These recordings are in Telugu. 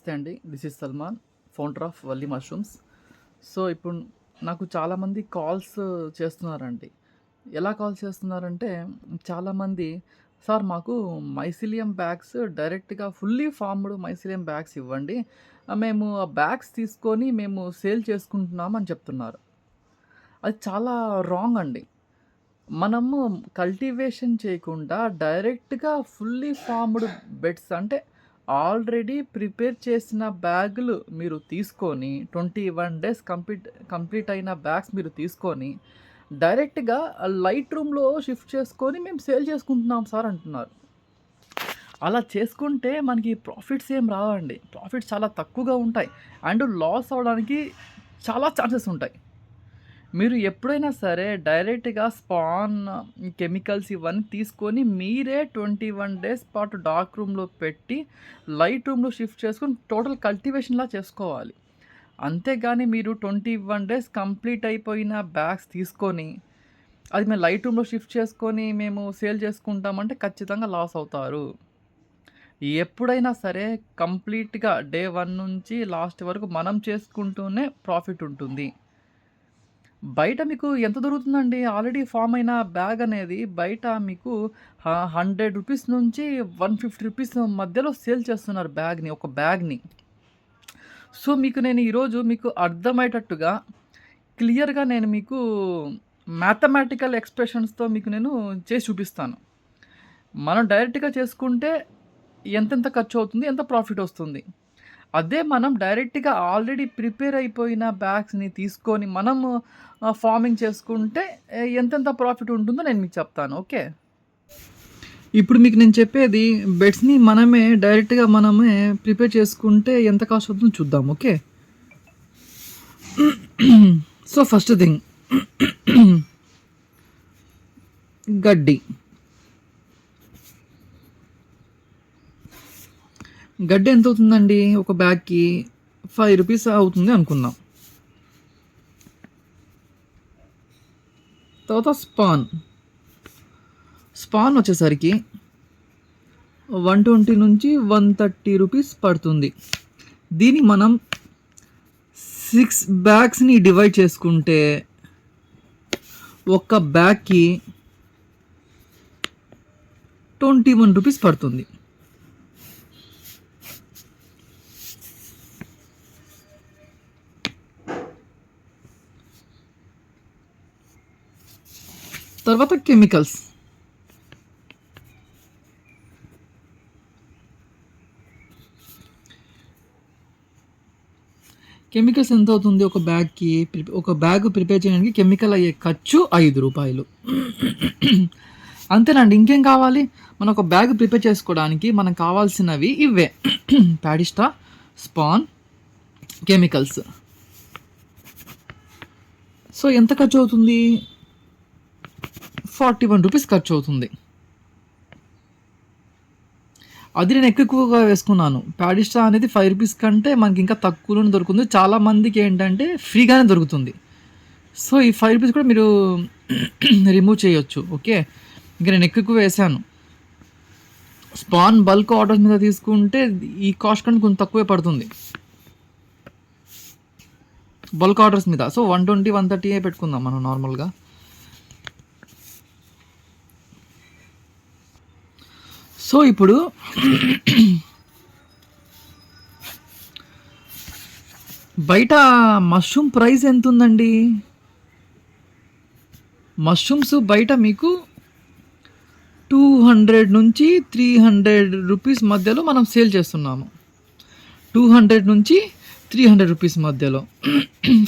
నమస్తే అండి. This is Salman, founder of Valli mushrooms. So, ఇప్పుడు నాకు చాలామంది కాల్స్ చేస్తున్నారండి. ఎలా కాల్ చేస్తున్నారంటే, చాలామంది సార్ మాకు మైసిలియం బ్యాగ్స్ డైరెక్ట్‌గా ఫుల్లీ ఫార్మ్డ్ మైసిలియం బ్యాగ్స్ ఇవ్వండి. మేము ఆ బ్యాగ్స్ తీసుకొని మేము సేల్ చేసుకుంటున్నాం అని చెప్తున్నారు. అది చాలా రాంగ్ అండి. మనము కల్టివేషన్ చేయకుండా డైరెక్ట్‌గా ఫుల్లీ ఫార్మ్డ్ బెడ్స్ అంటే ఆల్రెడీ ప్రిపేర్ చేసిన బ్యాగులు మీరు తీసుకొని 21 డేస్ కంప్లీట్ అయిన బ్యాగ్స్ మీరు తీసుకొని డైరెక్ట్‌గా లైట్ రూమ్‌లో షిఫ్ట్ చేసుకొని మేము సేల్ చేసుకుంటున్నాం సార్ అంటున్నారు. అలా చేసుకుంటే మనకి ప్రాఫిట్స్ ఏం రావండి. ప్రాఫిట్స్ చాలా తక్కువగా ఉంటాయి. అండ్ లాస్ అవ్వడానికి చాలా ఛాన్సెస్ ఉంటాయి. మీరు ఎప్పుడైనా సరే డైరెక్ట్‌గా స్పాన్ కెమికల్స్ ఇవన్నీ తీసుకొని మీరే 21 డేస్ పాటు డార్క్ రూమ్‌లో పెట్టి, లైట్ రూమ్‌లో షిఫ్ట్ చేసుకొని టోటల్ కల్టివేషన్‌లా చేసుకోవాలి. అంతేగాని మీరు 21 డేస్ కంప్లీట్ అయిపోయిన బ్యాగ్స్ తీసుకొని, అది మేము లైట్ రూమ్‌లో షిఫ్ట్ చేసుకొని మేము సేల్ చేసుకుంటామంటే ఖచ్చితంగా లాస్ అవుతారు. ఎప్పుడైనా సరే కంప్లీట్‌గా డే 1 నుంచి లాస్ట్ వరకు మనం చేసుకుంటూనే ప్రాఫిట్ ఉంటుంది. బయట మీకు ఎంత దొరుకుతుందండి? ఆల్రెడీ ఫార్మ్ అయిన బ్యాగ్ అనేది బయట మీకు రూ. 100 నుంచి రూ. 150 మధ్యలో సేల్ చేస్తున్నారు బ్యాగ్‌ని, ఒక బ్యాగ్‌ని. సో, మీకు నేను ఈరోజు మీకు అర్థమయ్యేటట్టుగా క్లియర్‌గా నేను మీకు మ్యాథమెటికల్ ఎక్స్‌ప్రెషన్స్‌తో మీకు నేను చేసి చూపిస్తాను. మనం డైరెక్ట్‌గా చేసుకుంటే ఎంతెంత ఖర్చవుతుంది? ఎంత ప్రాఫిట్ వస్తుంది? అదే మనం డైరెక్ట్‌గా ఆల్రెడీ ప్రిపేర్ అయిపోయిన బ్యాగ్స్‌ని తీసుకొని మనము ఫార్మింగ్ చేసుకుంటే ఎంతెంత ప్రాఫిట్ ఉంటుందో నేను మీకు చెప్తాను. ఓకే. ఇప్పుడు మీకు నేను చెప్పేది బెడ్స్‌ని మనమే ప్రిపేర్ చేసుకుంటే ఎంత కాస్ట్ అవుతుందో చూద్దాం. ఓకే. సో, ఫస్ట్ థింగ్ గడ్డి. గడ్డి ఎంత అవుతుందండి? ఒక బ్యాగ్‌కి రూ. 5 అవుతుంది అనుకుందాం. తర్వాత స్పాన్ వచ్చేసరికి 120 నుంచి 130 రూపీస్ పడుతుంది. దీన్ని మనం 6 బ్యాగ్స్‌ని డివైడ్ చేసుకుంటే ఒక బ్యాగ్‌కి 21 రూపీస్ పడుతుంది. తర్వాత కెమికల్స్. కెమికల్స్ ఎంత అవుతుంది ఒక బ్యాగ్‌కి? ఒక బ్యాగ్ ప్రిపేర్ చేయడానికి కెమికల్ అయ్యే ఖర్చు రూ. 5. అంతేనండి. ఇంకేం కావాలి? మనం ఒక బ్యాగ్ ప్రిపేర్ చేసుకోవడానికి మనకు కావాల్సినవి ఇవే. ప్యాడిస్టా, స్పాన్, కెమికల్స్. సో, ఎంత ఖర్చు అవుతుంది? 41 రూపీస్ ఖర్చు అవుతుంది. అది నేను ఎక్కువగా వేసుకున్నాను. ప్యాడిస్టా అనేది 5 రూపీస్ కంటే మనకి ఇంకా తక్కువలోనే దొరుకుతుంది. చాలా మందికి ఏంటంటే ఫ్రీగానే దొరుకుతుంది. సో, ఈ 5 రూపీస్ కూడా మీరు రిమూవ్ చేయొచ్చు. ఓకే. ఇంకా నేను ఎక్కువ వేసాను. స్పాన్ బల్క్ ఆర్డర్స్ మీద తీసుకుంటే ఈ కాస్ట్ కంటే కొంచెం తక్కువే పడుతుంది. బల్క్ ఆర్డర్స్ మీద. సో, 120, 130 పెట్టుకుందాం మనం నార్మల్‌గా. సో, ఇప్పుడు బయట మష్రూమ్ ప్రైస్ ఎంతుందండి? మష్రూమ్స్ బయట మీకు 200 నుంచి 300 రూపీస్ మధ్యలో మనం సేల్ చేస్తున్నాము. 200 నుంచి 300 రూపీస్ మధ్యలో.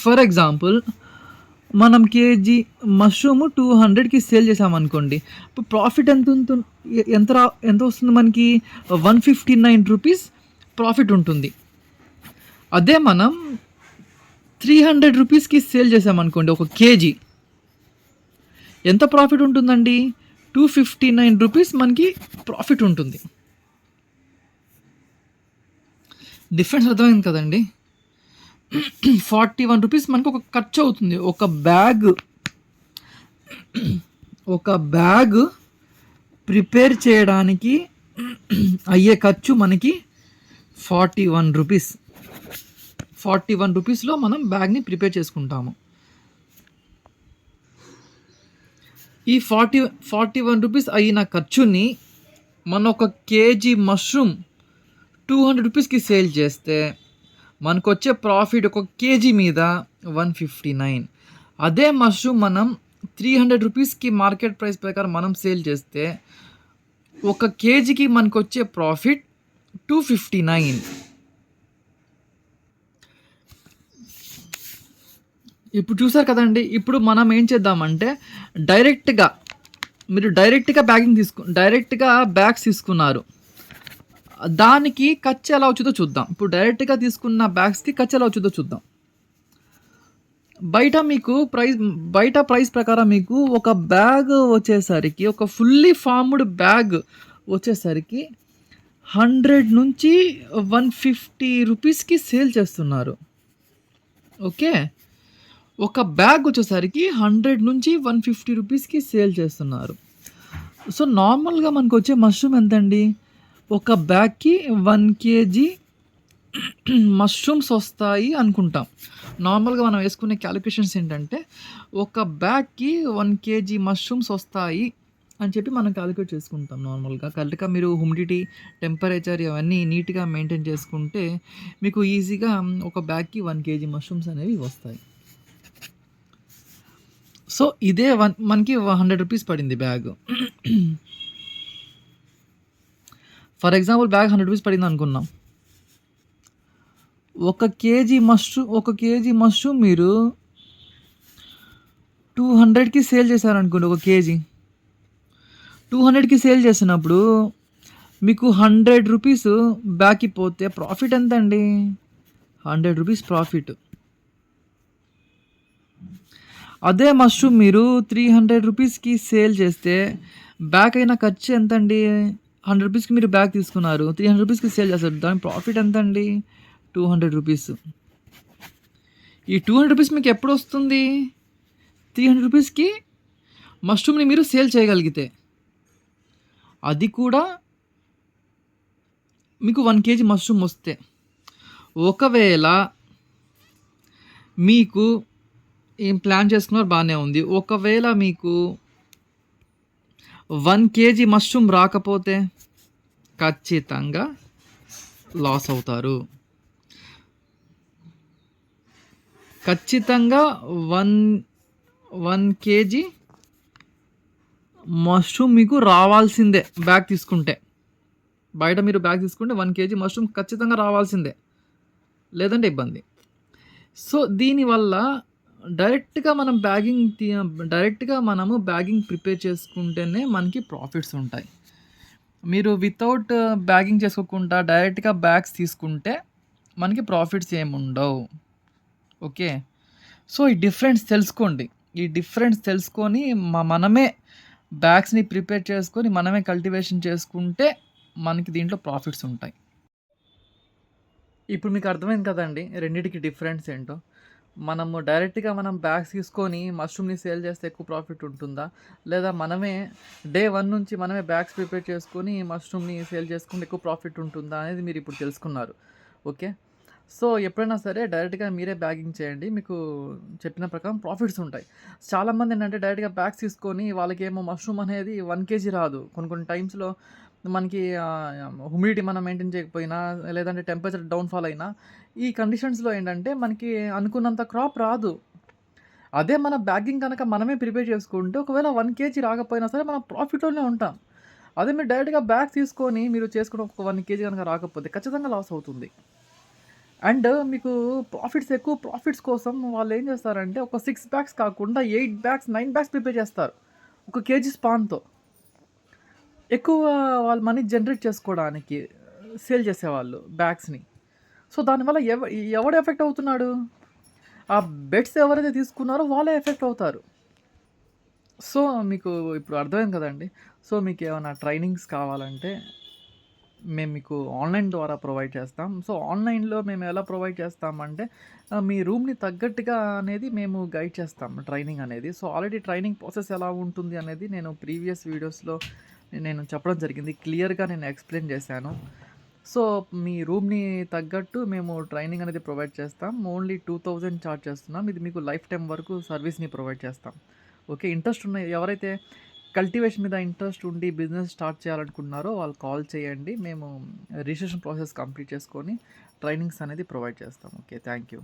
ఫర్ ఎగ్జాంపుల్ మనం కేజీ మష్రూమ్ 200కి సేల్ చేసామనుకోండి. ఇప్పుడు ప్రాఫిట్ ఎంత వస్తుంది మనకి? 159 రూపీస్ ప్రాఫిట్ ఉంటుంది. అదే మనం 300 రూపీస్కి సేల్ చేసామనుకోండి ఒక కేజీ, ఎంత ప్రాఫిట్ ఉంటుందండి? 259 రూపీస్ మనకి ప్రాఫిట్ ఉంటుంది. డిఫరెన్స్ అర్థమైంది కదండి. 41 రూపీస్ మనకు ఒక ఖర్చు అవుతుంది. ఒక బ్యాగ్ ప్రిపేర్ చేయడానికి అయ్యే ఖర్చు మనకి రూ. 41 మనం బ్యాగ్‌ని ప్రిపేర్ చేసుకుంటాము. ఈ 41 రూపీస్ అయిన ఖర్చుని మనం ఒక కేజీ మష్రూమ్ 200 రూపీస్‌కి సేల్ చేస్తే మనకొచ్చే ప్రాఫిట్ ఒక కేజీ మీద 159. అదే మష్రూమ్ మనం 300 రూపీస్‌కి మార్కెట్ ప్రైస్ ప్రకారం మనం సేల్ చేస్తే ఒక కేజీకి మనకొచ్చే ప్రాఫిట్ 259. ఇప్పుడు చూసారు కదండీ! ఇప్పుడు మనం ఏం చేద్దామంటే మీరు డైరెక్ట్‌గా బ్యాగ్స్ తీసుకున్నారు. దానికి ఖర్చు ఎలా వచ్చిందో చూద్దాం. ఇప్పుడు డైరెక్ట్‌గా తీసుకున్న బ్యాగ్స్‌కి ఖర్చు ఎలా వచ్చిందో చూద్దాం. బయట ప్రైస్ ప్రకారం మీకు ఒక బ్యాగ్ వచ్చేసరికి, ఒక ఫుల్లీ ఫార్మ్డ్ బ్యాగ్ వచ్చేసరికి 100 నుంచి 150 రూపీస్‌కి సేల్ చేస్తున్నారు. ఓకే. ఒక బ్యాగ్ వచ్చేసరికి 100 నుంచి 150 రూపీస్‌కి సేల్ చేస్తున్నారు. సో, నార్మల్‌గా మనకొచ్చే మష్రూమ్ ఎంతండి? ఒక బ్యాగ్‌కి 1 కేజీ మష్రూమ్స్ వస్తాయి అనుకుంటాం. నార్మల్‌గా మనం వేసుకునే క్యాలిక్యులేషన్స్ ఏంటంటే, ఒక బ్యాగ్‌కి 1 కేజీ మష్రూమ్స్ వస్తాయి అని చెప్పి మనం క్యాలిక్యులేట్ చేసుకుంటాం నార్మల్‌గా. కరెక్ట్‌గా మీరు హ్యూమిడిటీ, టెంపరేచర్ ఇవన్నీ నీట్‌గా మెయింటైన్ చేసుకుంటే, మీకు ఈజీగా ఒక బ్యాగ్‌కి 1 కేజీ మష్రూమ్స్ అనేవి వస్తాయి. సో, ఇదే మనకి 100 రూపీస్ పడింది bag. For example bag 100 rupees పడిందనుకుందాం. ఒక కేజీ మష్రూమ్ మీరు 200కి సేల్ చేశారనుకోండి ఒక కేజీ. 200కి సేల్ చేసినప్పుడు మీకు 100 రూపీస్ బ్యాగ్‌కి పోతే ప్రాఫిట్ ఎంతండి? 100 రూపీస్ ప్రాఫిట్. అదే మష్రూమ్ మీరు 300 రూపీస్‌కి సేల్ చేస్తే బ్యాగ్ అయిన ఖర్చు ఎంతండి? 100 రూపీస్‌కి మీరు బ్యాగ్ తీసుకున్నారు. 300 రూపీస్‌కి సేల్ చేస్తారు. దాని ప్రాఫిట్ ఎంతండి? 200 రూపీస్. ఈ 200 రూపీస్ మీకు ఎప్పుడొస్తుంది? 300 రూపీస్‌కి మష్రూమ్‌ని మీరు సేల్ చేయగలిగితే. అది కూడా మీకు 1 కేజీ మష్రూమ్ వస్తే. ఒకవేళ మీకు ఏం ప్లాన్ చేసుకున్నారు బానే ఉంది. ఒకవేళ మీకు 1 కేజీ మష్రూమ్ రాకపోతే ఖచ్చితంగా లాస్ అవుతారు. ఖచ్చితంగా 1 కేజీ మష్రూమ్ మీకు రావాల్సిందే బ్యాగ్ తీసుకుంటే. బయట మీరు బ్యాగ్ తీసుకుంటే 1 కేజీ మష్రూమ్ ఖచ్చితంగా రావాల్సిందే. లేదంటే ఇబ్బంది. సో, దీనివల్ల డైరెక్ట్‌గా మనము బ్యాగింగ్ ప్రిపేర్ చేసుకుంటేనే మనకి ప్రాఫిట్స్ ఉంటాయి. మీరు వితౌట్ బ్యాగింగ్ చేసుకోకుండా డైరెక్ట్‌గా బ్యాగ్స్ తీసుకుంటే మనకి ప్రాఫిట్స్ ఏముండవు. ఓకే. సో, ఈ డిఫరెన్స్ తెలుసుకోండి. ఈ డిఫరెన్స్ తెలుసుకొని మనమే బ్యాగ్స్‌ని ప్రిపేర్ చేసుకొని, మనమే కల్టివేషన్ చేసుకుంటే మనకి దీంట్లో ప్రాఫిట్స్ ఉంటాయి. ఇప్పుడు మీకు అర్థమైంది కదండీ! రెండిటికి డిఫరెన్స్ ఏంటో. మనం బ్యాగ్స్ తీసుకొని మష్రూమ్‌ని సేల్ చేస్తే ఎక్కువ ప్రాఫిట్ ఉంటుందా? లేదా డే 1 నుంచి మనమే బ్యాగ్స్ ప్రిపేర్ చేసుకొని మష్రూమ్‌ని సేల్ చేసుకుంటే ఎక్కువ ప్రాఫిట్ ఉంటుందా? అనేది మీరు ఇప్పుడు తెలుసుకున్నారు. ఓకే. సో, ఎప్పుడైనా సరే డైరెక్ట్‌గా మీరే బ్యాగింగ్ చేయండి. మీకు చెప్పిన ప్రకారం ప్రాఫిట్స్ ఉంటాయి. చాలామంది ఏంటంటే డైరెక్ట్‌గా బ్యాగ్స్ తీసుకొని వాళ్ళకేమో మష్రూమ్ అనేది 1 కేజీ రాదు. కొన్ని కొన్ని టైమ్స్‌లో మనకి హ్యూమిడిటీ మనం మెయింటైన్ చేయకపోయినా, లేదంటే టెంపరేచర్ డౌన్‌ఫాల్ అయినా, ఈ కండిషన్స్‌లో ఏంటంటే మనకి అనుకున్నంత క్రాప్ రాదు. అదే మన బ్యాగింగ్ గనక మనమే ప్రిపేర్ చేసుకుంటే ఒకవేళ 1 కేజీ రాకపోయినా సరే మనం ప్రాఫిట్‌లోనే ఉంటాం. అదే మీరు డైరెక్ట్‌గా బ్యాగ్ తీసుకొని మీరు చేసుకున్న ఒక 1 కేజీ గనక రాకపోతే ఖచ్చితంగా లాస్ అవుతుంది. అండ్ మీకు ప్రాఫిట్స్ కోసం వాళ్ళేం చేస్తారంటే ఒక 6 బ్యాగ్స్ కాకుండా 8 బ్యాగ్స్, 9 బ్యాగ్స్ ప్రిపేర్ చేస్తారు. ఒక కేజీ స్పాన్‌తో. ఎక్కువ వాళ్ళు మనీ జనరేట్ చేసుకోవడానికి సేల్ చేసేవాళ్ళు బ్యాగ్స్‌ని. సో, దానివల్ల ఎవడు ఎఫెక్ట్ అవుతున్నాడు? ఆ బెట్స్ ఎవరైతే తీసుకున్నారో వాళ్ళే ఎఫెక్ట్ అవుతారు. సో, మీకు ఇప్పుడు అర్థమైంది కదండీ! సో, మీకేమన్నా ట్రైనింగ్స్ కావాలంటే మేము మీకు ఆన్‌లైన్ ద్వారా ప్రొవైడ్ చేస్తాం. సో, ఆన్‌లైన్‌లో మేము ఎలా ప్రొవైడ్ చేస్తామంటే మీ రూమ్‌ని తగ్గట్టుగా అనేది మేము గైడ్ చేస్తాం ట్రైనింగ్ అనేది. సో, ఆల్రెడీ ట్రైనింగ్ ప్రాసెస్ ఎలా ఉంటుంది అనేది నేను ప్రీవియస్ వీడియోస్‌లో నేను చెప్పడం జరిగింది. క్లియర్‌గా నేను ఎక్స్‌ప్లెయిన్ చేశాను. సో, మీ రూమ్‌ని తగ్గట్టు మేము ట్రైనింగ్ అనేది ప్రొవైడ్ చేస్తాం. ఓన్లీ 2000 చార్జ్ చేస్తున్నాం. ఇది మీకు లైఫ్ టైమ్ వరకు సర్వీస్‌ని ప్రొవైడ్ చేస్తాం. ఓకే. ఇంట్రెస్ట్ ఉన్న ఎవరైతే కల్టివేషన్ మీద ఇంట్రెస్ట్ ఉండి బిజినెస్ స్టార్ట్ చేయాలనుకుంటున్నారో వాళ్ళు కాల్ చేయండి. మేము రిజిస్ట్రేషన్ ప్రాసెస్ కంప్లీట్ చేసుకొని ట్రైనింగ్స్ అనేది ప్రొవైడ్ చేస్తాం. ఓకే. Thank you.